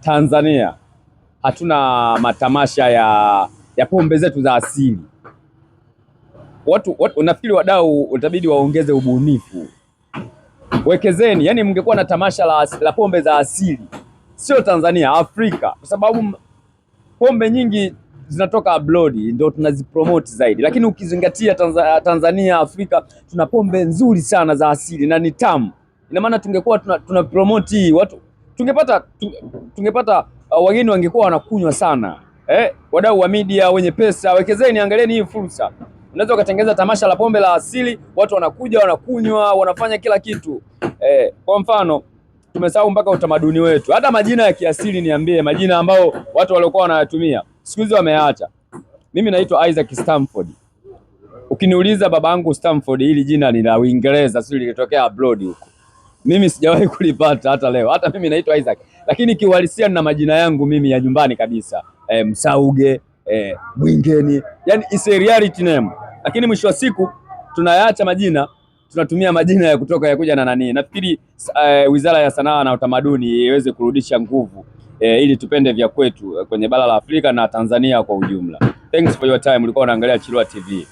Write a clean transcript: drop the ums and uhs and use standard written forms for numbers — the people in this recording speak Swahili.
Tanzania hatuna matamasha ya pombe zetu za asili. Watu nafikiri wadau utabidi waongeze ubunifu. Wekezeni, yani mngekuwa na tamasha la pombe za asili, sio Tanzania, Afrika, kwa sababu pombe nyingi zinatoka abroad ndio tunazipromote zaidi, lakini ukizingatia Tanzania, Afrika tuna pombe nzuri sana za asili na ni tamu. Ina maana tungekuwa tuna promote hii watu, tungepata wageni wangekuwa wanakunywa sana. Wadau wa media wenye pesa, wekezeni, angalieni hii fursa. Unaweza ukatengeneza tamasha la pombe la asili, watu wanakuja wanakunywa, wanafanya kila kitu. Kwa mfano tumesahau mpaka utamaduni wetu. Hata majina ya kiasili, niambie majina ambao watu waliokuwa wanayatumia siku hizi wameacha. Mimi naitwa Isaac Stamford. Ukiniuliza babangu Stamford, hili jina ni la Uingereza, sio lilitokea abroad huko. Mimi sijawahi kulipata hata leo. Hata mimi naitwa Isaac, lakini kiuhalisia nina majina yangu mimi ya nyumbani kabisa. Msauge, Mwingeni, yani is a reality name. Lakini mwisho wa siku tunayaacha majina, tunatumia majina ya kutoka ya kuja na nani. Nafikiri Wizara ya Sanaa na Utamaduni iweze kurudisha nguvu ili tupende vya kwetu kwenye bara la Afrika na Tanzania kwa ujumla. Thanks for your time. Ulikuwa unaangalia Chilua TV.